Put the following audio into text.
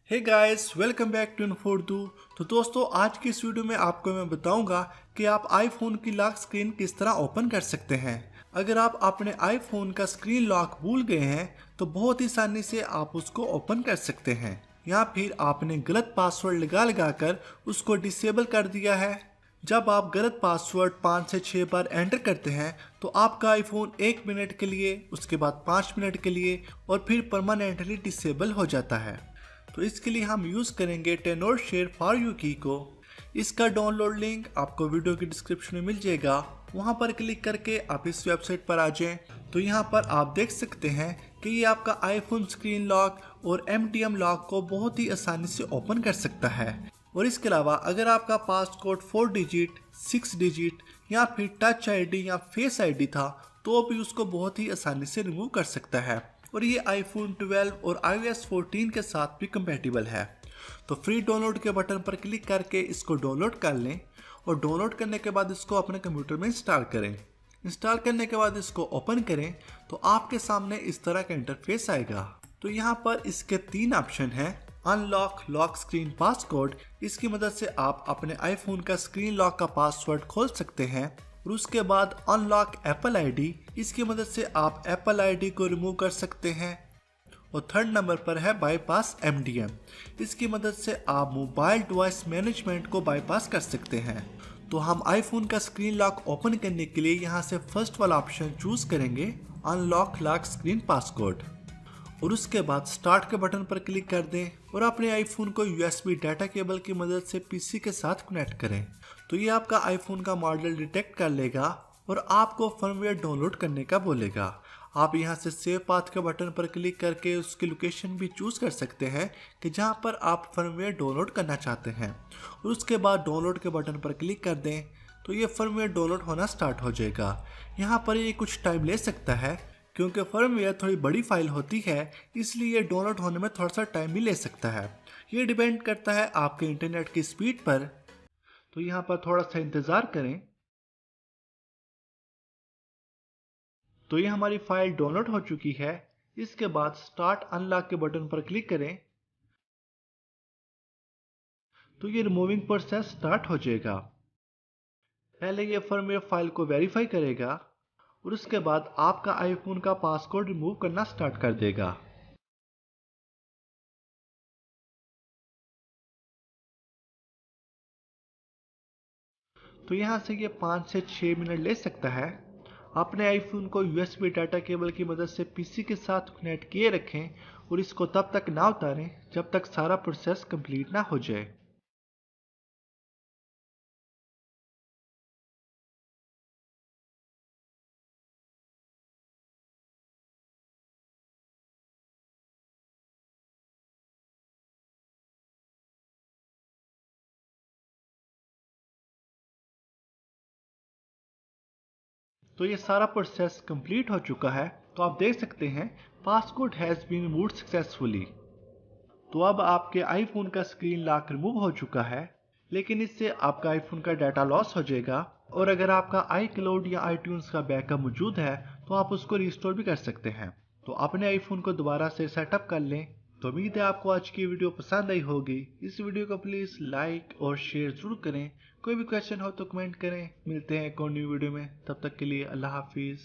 Hey guys, welcome back to इन्फोर्दू। तो दोस्तों, आज की इस वीडियो में आपको मैं बताऊंगा कि आप आईफोन की लॉक स्क्रीन किस तरह ओपन कर सकते हैं। अगर आप अपने आईफोन का स्क्रीन लॉक भूल गए हैं तो बहुत ही आसानी से आप उसको ओपन कर सकते हैं, या फिर आपने गलत पासवर्ड लगा कर उसको डिसेबल कर दिया है। जब आप गलत पासवर्ड 5 से 6 बार एंटर करते हैं तो आपका आईफोन 1 मिनट के लिए, उसके बाद 5 मिनट के लिए और फिर परमानेंटली डिसेबल हो जाता है। तो इसके लिए हम यूज़ करेंगे टेनोरशेयर फॉर यू की को। इसका डाउनलोड लिंक आपको वीडियो की डिस्क्रिप्शन में मिल जाएगा, वहाँ पर क्लिक करके आप इस वेबसाइट पर आ जाएं। तो यहाँ पर आप देख सकते हैं कि ये आपका आईफोन स्क्रीन लॉक और MTM लॉक को बहुत ही आसानी से ओपन कर सकता है। और इसके अलावा अगर आपका पासकोड 4 डिजिट, 6 डिजिट या फिर टच आईडी या फेस आईडी था तो भी उसको बहुत ही आसानी से रिमूव कर सकता है। और ये आईफोन 12 और iOS 14 के साथ भी कंपैटिबल है। तो फ्री डाउनलोड के बटन पर क्लिक करके इसको डाउनलोड कर लें और डाउनलोड करने के बाद इसको अपने कंप्यूटर में इंस्टॉल करें। इंस्टॉल करने के बाद इसको ओपन करें तो आपके सामने इस तरह का इंटरफेस आएगा। तो यहाँ पर इसके 3 ऑप्शन हैं। अनलॉक लॉक स्क्रीन पासकोड, इसकी मदद से आप अपने आईफोन का स्क्रीन लॉक का पासवर्ड खोल सकते हैं। और उसके बाद अनलॉक एप्पल आईडी, इसकी मदद से आप एप्पल आईडी को रिमूव कर सकते हैं। और थर्ड नंबर पर है बाईपास MDM, इसकी मदद से आप मोबाइल डिवाइस मैनेजमेंट को बाईपास कर सकते हैं। तो हम आईफोन का स्क्रीन लॉक ओपन करने के लिए यहाँ से फर्स्ट वाला ऑप्शन चूज करेंगे, अनलॉक लॉक स्क्रीन पासकोड। और उसके बाद स्टार्ट के बटन पर क्लिक कर दें और अपने आईफोन को USB डाटा केबल की मदद से PC के साथ कनेक्ट करें। तो ये आपका आईफोन का मॉडल डिटेक्ट कर लेगा और आपको फर्मवेयर डाउनलोड करने का बोलेगा। आप यहाँ से सेव पाथ के बटन पर क्लिक करके उसकी लोकेशन भी चूज कर सकते हैं कि जहाँ पर आप फर्मवेयर डाउनलोड करना चाहते हैं। और उसके बाद डाउनलोड के बटन पर क्लिक कर दें तो ये फर्मवेयर डाउनलोड होना स्टार्ट हो जाएगा। यहाँ पर ये कुछ टाइम ले सकता है क्योंकि फर्मवेयर थोड़ी बड़ी फाइल होती है, इसलिए ये डाउनलोड होने में थोड़ा सा टाइम भी ले सकता है। ये डिपेंड करता है आपके इंटरनेट की स्पीड पर। तो यहाँ पर थोड़ा सा इंतज़ार करें। तो ये हमारी फाइल डाउनलोड हो चुकी है। इसके बाद स्टार्ट अनलॉक के बटन पर क्लिक करें तो ये रिमूविंग प्रोसेस स्टार्ट हो जाएगा। पहले ये फर्मवेयर फाइल को वेरीफाई करेगा और उसके बाद आपका आईफोन का पासवर्ड रिमूव करना स्टार्ट कर देगा। तो यहाँ से ये 5 से 6 मिनट ले सकता है। अपने आईफोन को USB डाटा केबल की मदद से PC के साथ कनेक्ट किए रखें और इसको तब तक ना उतारें जब तक सारा प्रोसेस कंप्लीट ना हो जाए। तो ये सारा प्रोसेस कंप्लीट हो चुका है। तो आप देख सकते हैं password has been removed successfully. तो अब आपके आईफोन का स्क्रीन लॉक रिमूव हो चुका है, लेकिन इससे आपका आईफोन का डाटा लॉस हो जाएगा। और अगर आपका iCloud या iTunes का बैकअप मौजूद है तो आप उसको रिस्टोर भी कर सकते हैं। तो अपने आईफोन को दोबारा से सेटअप कर लें। तो उम्मीद है आपको आज की वीडियो पसंद आई होगी। इस वीडियो को प्लीज़ लाइक और शेयर जरूर करें। कोई भी क्वेश्चन हो तो कमेंट करें। मिलते हैं एक और न्यू वीडियो में, तब तक के लिए अल्लाह हाफिज़।